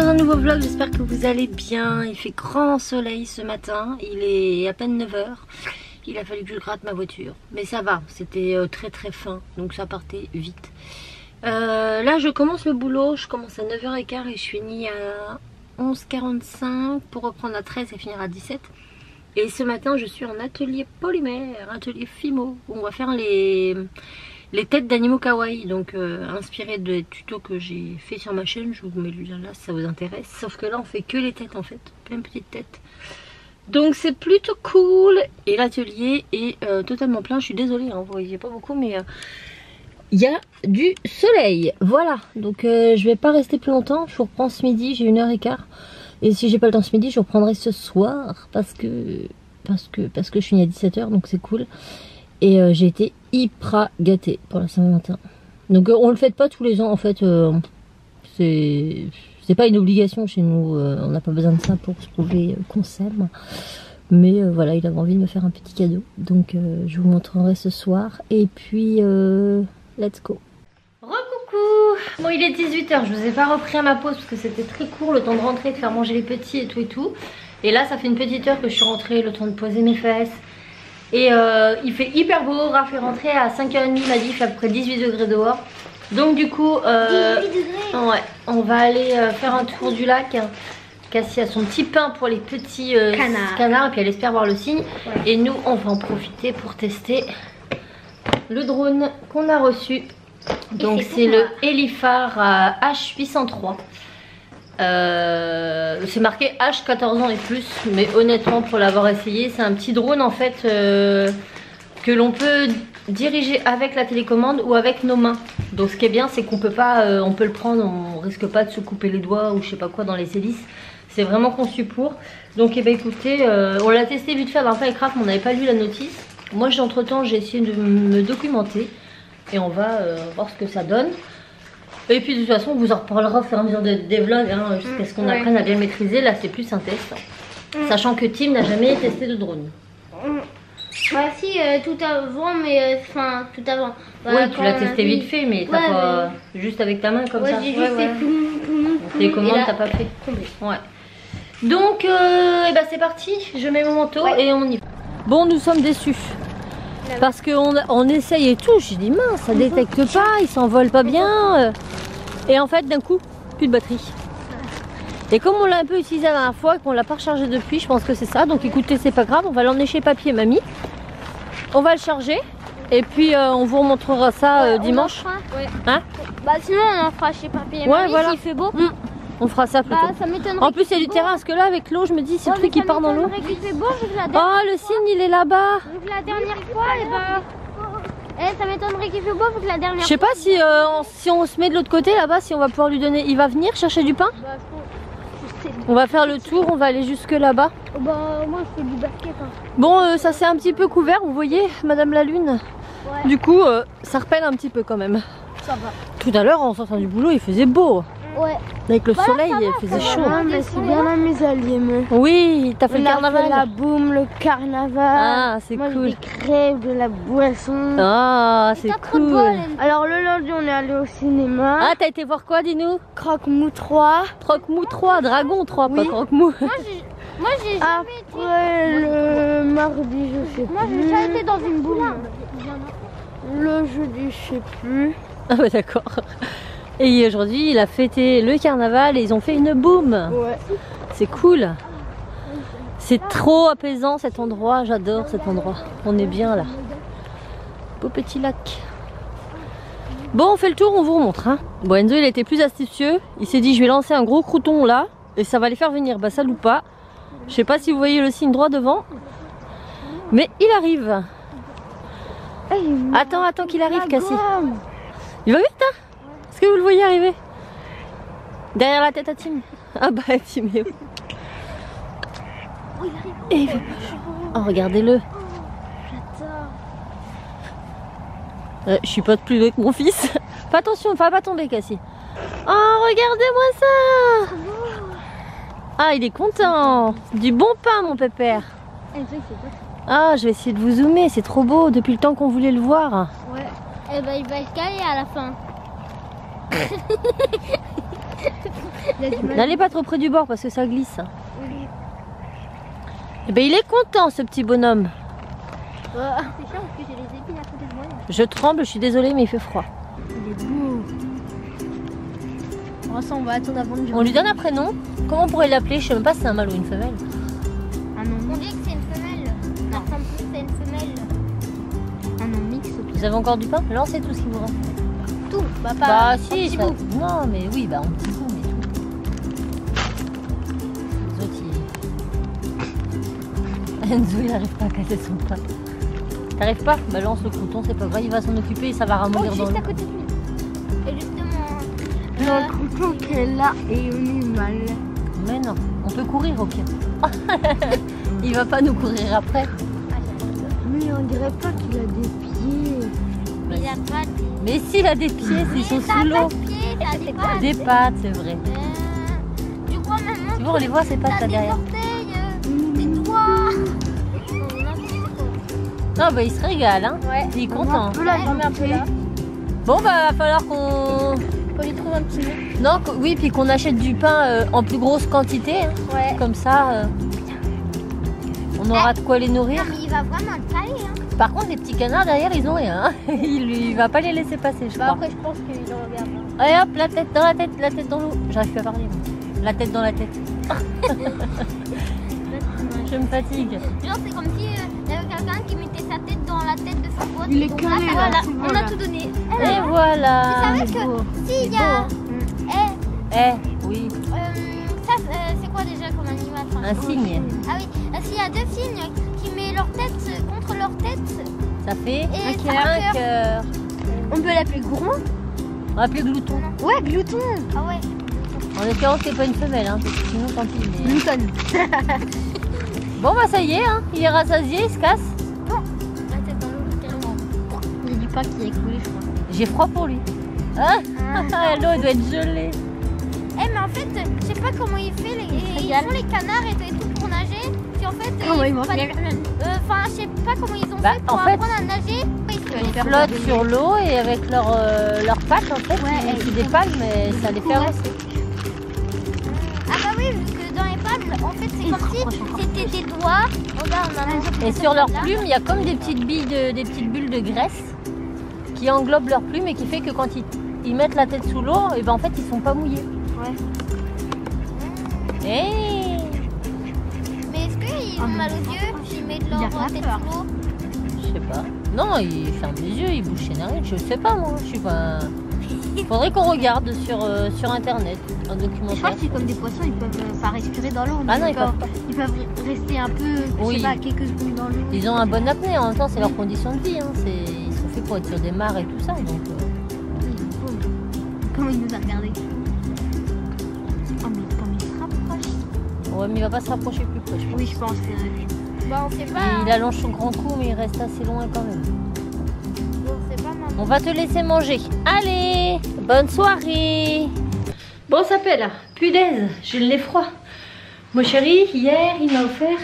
dans un nouveau vlog, j'espère que vous allez bien. Il fait grand soleil ce matin, il est à peine 9 h. Il a fallu que je gratte ma voiture, mais ça va, c'était très fin, donc ça partait vite. Là je commence le boulot, je commence à 9 h 15 et je finis à 11 h 45 pour reprendre à 13 et finir à 17. Et ce matin je suis en atelier polymère, atelier Fimo, où on va faire les têtes d'animaux kawaii, donc inspiré des tutos que j'ai fait sur ma chaîne. Je vous mets le lien là si ça vous intéresse. Sauf que là on fait que les têtes en fait, plein de petites têtes. Donc c'est plutôt cool. Et l'atelier est totalement plein. Je suis désolée, hein, vous voyez pas beaucoup, mais il y a du soleil. Voilà, donc je vais pas rester plus longtemps. Je vous reprends ce midi, j'ai 1 h 15. Et si j'ai pas le temps ce midi, je reprendrai ce soir parce que je finis à 17 h, donc c'est cool. Et j'ai été hyper gâtée pour la Saint-Valentin. Donc on le fait pas tous les ans en fait. C'est pas une obligation chez nous. On n'a pas besoin de ça pour se prouver qu'on s'aime. Mais voilà, il avait envie de me faire un petit cadeau. Donc je vous montrerai ce soir. Et puis let's go. Recoucou. Bon, il est 18 h. Je vous ai pas repris à ma pause parce que c'était très court, le temps de rentrer, de faire manger les petits et tout. Et là ça fait une petite heure que je suis rentrée, le temps de poser mes fesses. Et il fait hyper beau. Raph est rentré à 5 h 30, il m'a dit il fait à peu près 18 degrés dehors. Donc du coup 18 degrés. Ouais, on va aller faire un tour du lac. Cassie a son petit pain pour les petits canards et puis elle espère voir le cygne. Ouais. Et nous on va en profiter pour tester le drone qu'on a reçu. Donc c'est le Elifar H803. C'est marqué H 14 ans et plus, mais honnêtement pour l'avoir essayé, c'est un petit drone en fait que l'on peut diriger avec la télécommande ou avec nos mains. Donc ce qui est bien, c'est qu'on peut pas, on peut le prendre, on risque pas de se couper les doigts ou je sais pas quoi dans les hélices. C'est vraiment conçu pour. Donc et ben écoutez, on l'a testé vite fait dans avec Raph, mais on n'avait pas lu la notice. Moi entre temps j'ai essayé de me documenter et on va voir ce que ça donne. Et puis de toute façon on vous en reparlera au fur et à mesure des vlogs hein, jusqu'à ce qu'on apprenne à bien le maîtriser. Là c'est plus un test, sachant que Tim n'a jamais testé de drone. Bah si, tout avant, mais enfin tout avant. Bah, oui, tu l'as testé vite fait, mais t'as pas juste avec ta main comme ça. J'ai juste fait les commandes t'as pas fait. Ouais. Donc et bah, c'est parti, je mets mon manteau et on y va. Bon, nous sommes déçus. Parce qu'on essaye et tout, j'ai dit mince, ça détecte pas, il s'envole pas bien. Et en fait d'un coup, plus de batterie. Et comme on l'a un peu utilisé la dernière fois et qu'on l'a pas rechargé depuis, je pense que c'est ça. Donc écoutez, c'est pas grave, on va l'emmener chez papy et mamie. On va le charger et puis on vous remontrera ça dimanche. Hein? Bah sinon on en fera chez papy et mamie s'il fait beau. On fera ça plutôt. Ça en plus il y a du terrain parce que là avec l'eau je me dis c'est le truc qui part dans l'eau. Oh le cygne il est là-bas. Donc la dernière fois ça m'étonnerait qu'il fait beau vu que la dernière fois. Je sais pas si on se met de l'autre côté là-bas, si on va pouvoir lui donner. Il va venir chercher du pain. On va faire le tour, on va aller jusque là-bas. Bah moi je fais du basket. Hein. Bon ça c'est un petit peu couvert, vous voyez Madame la Lune. Ouais. Du coup ça repelle un petit peu quand même. Ça va. Tout à l'heure en sortant du boulot il faisait beau. Ouais. Avec le soleil, il faisait chaud. Mais c'est bien amusé à l'Iémeux. Oui, t'as fait le carnaval. La boum, le carnaval. Ah, c'est cool. Des crêpes, de la boisson. Ah, c'est cool. Alors le lundi, on est allé au cinéma. Ah, t'as été voir quoi, dis-nous? Croque-mou 3. Croque-mou 3, Dragon 3, oui. Pas Croque-mou. Moi j'ai jamais été. Après le mardi, je sais plus. Moi j'ai jamais été dans une boum. Le jeudi, je sais plus. Ah bah d'accord. Et aujourd'hui, il a fêté le carnaval et ils ont fait une boum. Ouais. C'est cool. C'est trop apaisant cet endroit. J'adore cet endroit. On est bien là. Beau petit lac. Bon, on fait le tour, on vous remontre. Hein. Bon, Enzo, il a été plus astucieux. Il s'est dit, je vais lancer un gros crouton là et ça va les faire venir. Bah, ça loupe pas. Je sais pas si vous voyez le signe droit devant. Mais il arrive. Attends qu'il arrive, Cassie. Il va vite, hein? Est-ce que vous le voyez arriver? Derrière la tête à Tim. Ah bah Tim est où? Oh, il arrive. Oh regardez-le. Je suis pas plus douée que mon fils. Fais attention, faut pas tomber Cassie. Oh regardez-moi ça. Ah il est content. Du bon pain mon pépère. Ah je vais essayer de vous zoomer, c'est trop beau depuis le temps qu'on voulait le voir. Ouais. Et ben il va se caler à la fin. N'allez pas trop près du bord parce que ça glisse. Et ben il est content ce petit bonhomme. C'est chiant parce que j'ai les épines à côté de moi. Je tremble, je suis désolée mais il fait froid. Il est beau. Bon, ça, on va attendre avant de On lui donne un prénom. Comment on pourrait l'appeler? Je sais même pas si c'est un mâle ou une femelle. Un nom. On dit que c'est une femelle. Non, ça me c'est une femelle. Un nom mixte. Vous avez encore du pain? Lancez tout ce qui vous reste. Tout. Bah, pas Bah un si, petit ça... bout. non mais oui, bah un petit bout mais tout. Les autres, Enzo il n'arrive pas à casser son pain. T'arrives pas? Bah lance le crouton, c'est pas grave, il va s'en occuper et ça va ramollir dans Juste l'eau. à côté de lui. Et justement. Le crouton qui est là et on est mal. Mais non, on peut courir au pire. Il va pas nous courir après. Mais on dirait pas qu'il a des pieds. Mais il a pas de Mais s'il a des pieds, c'est sont sous l'eau. pieds, t'as des pattes. Des pattes, c'est vrai. Tu crois maman? Tu vois, on les voit ces pattes là T'as des derrière. orteils, des doigts. Non, bah il se régale, hein. Ouais. Il est content. On peut la Ouais, mais un peu là. Bon, bah va falloir qu'on. Faut lui trouver un petit nom. Non, oui, puis qu'on achète du pain en plus grosse quantité. Hein. Ouais. Comme ça, on aura de quoi les nourrir. Non, mais il va vraiment le tailler. Hein. Par contre, les petits canards derrière, ils ont rien. Hein. Il va pas les laisser passer, je Bah, crois. après, je pense qu'il le regarde. Hein. Allez hop, la tête dans la tête, la tête dans l'eau. J'arrive plus à parler. Moi. La tête dans la tête. Je me fatigue. Genre, c'est comme si il y avait quelqu'un qui mettait sa tête dans la tête de sa pote. Il est Donc calé, là, là, voilà, c'est bon, on a là. tout donné. Et voilà. Tu savais C'est que beau. s'il y C'est a. beau, hein. Oui, Ça, c'est quoi déjà comme animal? Enfin, un cygne. Ah oui, s'il y a deux cygnes qui mettent leur tête contre leur tête, Ça fait Et un ça fait un cœur. on peut l'appeler gourmand? On va appeler glouton. Ouais, glouton. Ah ouais. En l'occurrence, c'est pas une femelle, hein, parce que sinon, tant pis. Mais... Glouton. Bon, bah ça y est, hein, il est rassasié, il se casse. La tête dans l'eau, tellement. Il y a du pain qui est écoulé, je crois. J'ai froid pour lui. Hein? L'eau elle doit être gelée. Eh, mais en fait, je sais pas comment il fait. Ils font les canards et tout pour nager. Puis en fait, Comment ils font vont pas de- faire? Enfin, je sais pas comment ils ont Bah, fait pour en fait, apprendre à nager. Ils Ils flottent sur l'eau et avec leurs pattes, en fait, Ouais, ils se dépalment, mais ça les fait avancer. Ah bah oui, parce que dans les palmes, en fait, c'est comme si c'était des doigts. Regarde, maman. Et sur leurs plumes, il y a comme des petites billes, des petites bulles de graisse qui englobent leurs plumes et qui fait que quand ils mettent la tête sous l'eau, et ben en fait, ils sont pas mouillés. Ouais. Hey, Mais est-ce qu'ils ont mal aux yeux puis ils mettent leur Il a pas tête peur. sous l'eau? je sais pas. Non, il ferme les yeux, il bouge ses narines. Je sais pas, moi. Je suis pas. Faudrait qu'on regarde sur internet un Je crois documentaire. que c'est comme des poissons, ils peuvent pas respirer dans l'eau. Ah non, ils D'accord. peuvent pas. Ils peuvent rester un peu, Oui. je sais pas, quelques secondes dans l'eau. Ils ont un bon apnée, en même temps, c'est leur condition de vie. Hein. Ils sont faits pour être sur des mares et tout ça. Donc, Comment il nous a regardé? Oh, mais comme il se rapproche. ouais, mais il va pas se rapprocher plus près. Je pense. Oui, je pense. Bah, on sait pas. Il allonge son grand cou, mais il reste assez loin quand même. On sait pas, maman. On va te laisser manger. Allez, bonne soirée. Bon, ça pèle. Punaise, j'ai le nez froid. Mon chéri, hier, il m'a offert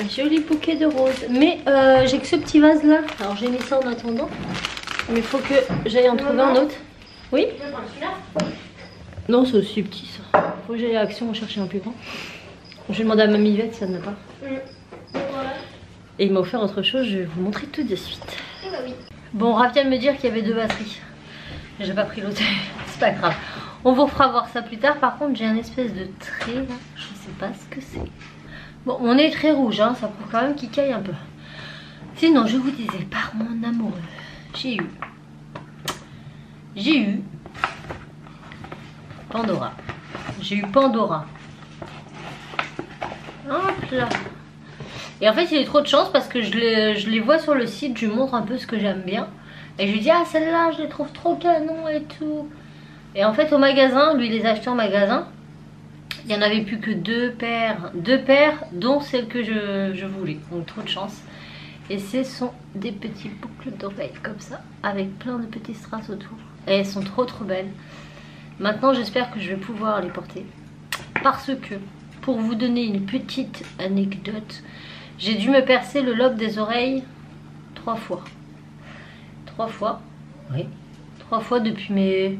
un joli bouquet de roses. Mais j'ai que ce petit vase là. Alors j'ai mis ça en attendant. Mais il faut que j'aille en trouver un autre. Oui? Non, c'est aussi petit ça. Faut que j'aille à Action chercher un plus grand. Je vais demander à Mamie Yvette si elle n'a pas. Et il m'a offert autre chose, je vais vous montrer tout de suite. Eh bah oui. Bon, Raph vient de me dire qu'il y avait 2 batteries. J'ai pas pris l'autre, c'est pas grave. On vous fera voir ça plus tard. Par contre, j'ai un espèce de trait là, je sais pas ce que c'est. Bon, mon nez est très rouge, hein, ça prouve quand même qu'il caille un peu. Sinon, je vous disais, par mon amoureux, j'ai eu Pandora. J'ai eu Pandora. Hop là. Et en fait, il a eu trop de chance parce que je les vois sur le site, je lui montre un peu ce que j'aime bien. Et je lui dis, ah celle-là, je les trouve trop canon et tout. Et en fait, au magasin, lui, il les a achetés en magasin. Il n'y en avait plus que 2 paires. 2 paires, dont celle que je voulais. Donc, trop de chance. Et ce sont des petits boucles d'oreilles comme ça, avec plein de petits strass autour. Et elles sont trop belles. Maintenant, j'espère que je vais pouvoir les porter. Parce que, pour vous donner une petite anecdote, j'ai dû me percer le lobe des oreilles 3 fois. 3 fois, oui. 3 fois depuis mes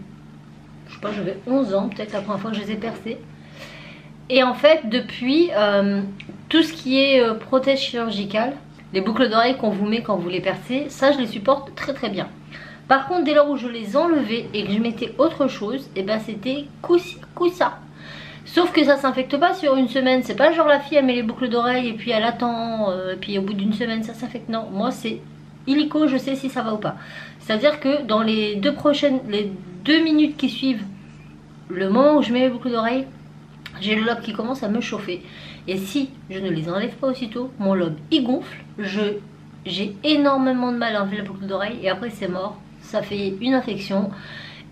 je sais pas, j'avais 11 ans peut-être la première fois que je les ai percés. Et en fait depuis, tout ce qui est prothèse chirurgicale, les boucles d'oreilles qu'on vous met quand vous les percez, ça je les supporte très très bien. Par contre dès lors où je les enlevais et que je mettais autre chose, et ben c'était coussa. Sauf que ça s'infecte pas sur une semaine. C'est pas genre la fille elle met les boucles d'oreilles et puis elle attend, et puis au bout d'une semaine ça s'infecte. Non, moi c'est illico, je sais si ça va ou pas. C'est à dire que dans les 2 minutes qui suivent le moment où je mets les boucles d'oreilles, j'ai le lobe qui commence à me chauffer. Et si je ne les enlève pas aussitôt, mon lobe il gonfle, j'ai énormément de mal à enlever la boucle d'oreille et après c'est mort. Ça fait une infection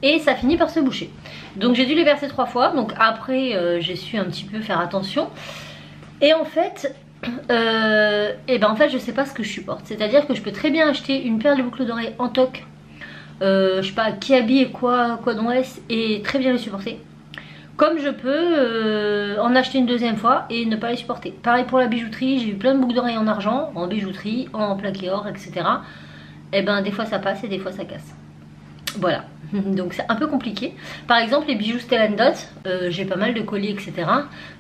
et ça finit par se boucher. Donc j'ai dû les percer 3 fois. Donc après j'ai su un petit peu faire attention. Et en fait, je sais pas ce que je supporte. C'est-à-dire que je peux très bien acheter une paire de boucles d'oreilles en toc, je sais pas, Kiabi et quoi d'Ouest, et très bien les supporter. Comme je peux en acheter une deuxième fois et ne pas les supporter. Pareil pour la bijouterie, j'ai eu plein de boucles d'oreilles en argent, en bijouterie, en plaqué or, etc. Et ben des fois ça passe et des fois ça casse. Voilà, donc c'est un peu compliqué. Par exemple les bijoux Stellenbosch, j'ai pas mal de colliers, etc.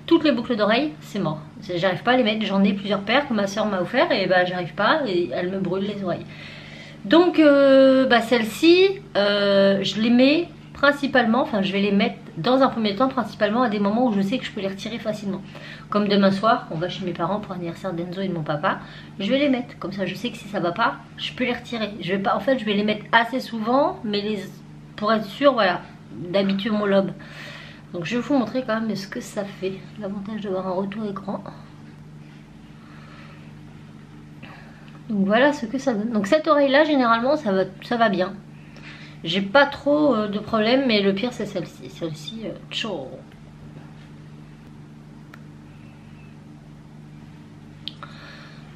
Toutes les boucles d'oreilles, c'est mort. J'arrive pas à les mettre, j'en ai plusieurs paires que ma soeur m'a offert et ben j'arrive pas et elle me brûle les oreilles. Donc celles-ci, je les mets principalement, enfin je vais les mettre dans un premier temps principalement à des moments où je sais que je peux les retirer facilement. Comme demain soir, on va chez mes parents pour l'anniversaire d'Enzo et de mon papa, je vais les mettre, comme ça je sais que si ça va pas, je peux les retirer. Je vais pas, en fait je vais les mettre assez souvent, mais pour être sûr, voilà, d'habituer mon lobe. Donc je vais vous montrer quand même ce que ça fait, l'avantage d'avoir un retour écran. Donc voilà ce que ça donne. Donc cette oreille là généralement ça va bien. J'ai pas trop de problèmes, mais le pire c'est celle-ci. Celle-ci, tchao.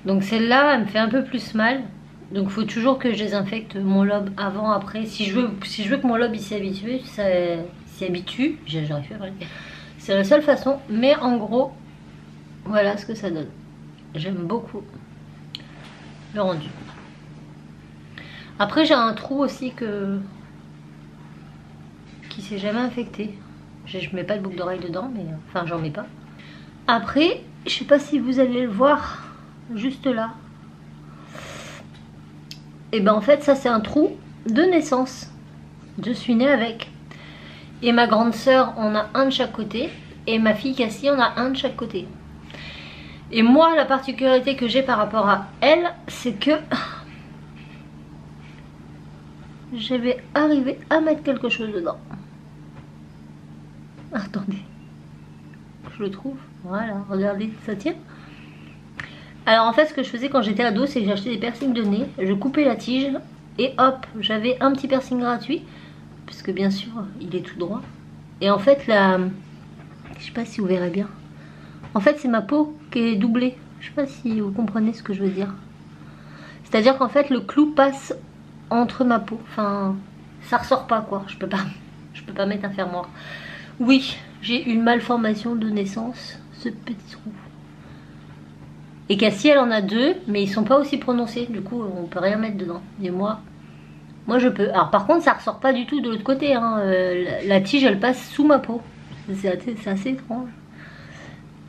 Donc celle-là, elle me fait un peu plus mal. Donc il faut toujours que je désinfecte mon lobe avant, après. Si je veux que mon lobe s'y habitue, j'arrive pas à parler. C'est la seule façon. Mais en gros, voilà ce que ça donne. J'aime beaucoup le rendu. Après j'ai un trou aussi qui s'est jamais infecté. Je mets pas de boucle d'oreille dedans, mais enfin j'en mets pas. Après, je sais pas si vous allez le voir, juste là. Et ben en fait ça c'est un trou de naissance. Je suis née avec. Et ma grande sœur en a un de chaque côté. Et ma fille Cassie en a un de chaque côté. Et moi la particularité que j'ai par rapport à elle, c'est que je vais arriver à mettre quelque chose dedans. Attendez, je le trouve. Voilà, regardez, ça tient. Alors en fait ce que je faisais quand j'étais ado, c'est que j'achetais des piercings de nez, je coupais la tige et hop, j'avais un petit piercing gratuit, puisque bien sûr il est tout droit. Et en fait là, je sais pas si vous verrez bien, en fait c'est ma peau qui est doublée. Je sais pas si vous comprenez ce que je veux dire. C'est à dire qu'en fait le clou passe entre ma peau, enfin ça ressort pas quoi, je peux pas mettre un fermoir. Oui, j'ai une malformation de naissance, ce petit trou. Et Cassie elle en a 2, mais ils sont pas aussi prononcés, du coup on peut rien mettre dedans. Et moi je peux. Alors par contre ça ressort pas du tout de l'autre côté, hein. La tige elle passe sous ma peau, c'est assez étrange.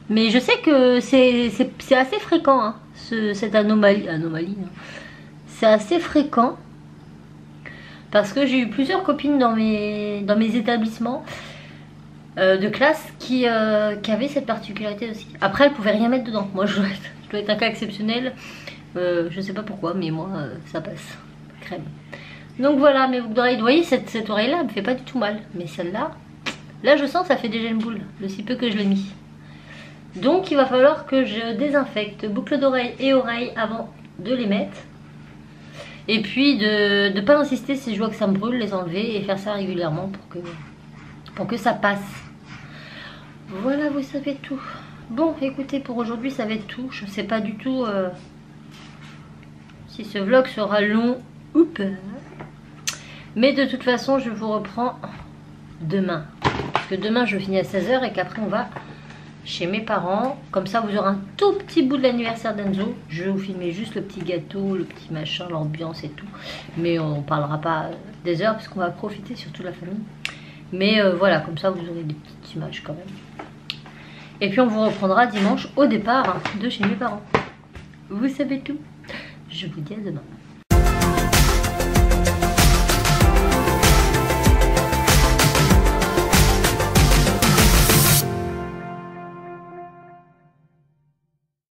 Mais je sais que c'est assez fréquent, hein, cette anomalie hein. C'est assez fréquent. Parce que j'ai eu plusieurs copines dans mes établissements de classe qui avaient cette particularité aussi. Après elles pouvaient rien mettre dedans. Moi je dois être un cas exceptionnel. Je sais pas pourquoi, mais moi ça passe. Crème. Donc voilà mes boucles d'oreilles. Vous voyez cette oreille là elle me fait pas du tout mal. Mais celle-là, là je sens que ça fait déjà une boule. De si peu que je l'ai mis. Donc il va falloir que je désinfecte boucles d'oreilles et oreilles avant de les mettre. Et puis de ne pas insister si je vois que ça me brûle, les enlever et faire ça régulièrement pour que ça passe. Voilà, vous savez tout. Bon, écoutez, pour aujourd'hui, ça va être tout. Je ne sais pas du tout si ce vlog sera long ou pas. Mais de toute façon, je vous reprends demain. Parce que demain, je finis à 16 h et qu'après, on va chez mes parents. Comme ça, vous aurez un tout petit bout de l'anniversaire d'Enzo. Je vais vous filmer juste le petit gâteau, le petit machin, l'ambiance et tout. Mais on ne parlera pas des heures parce qu'on va profiter sur toute la famille. Mais voilà, comme ça vous aurez des petites images quand même. Et puis on vous reprendra dimanche au départ de chez mes parents. Vous savez tout. Je vous dis à demain.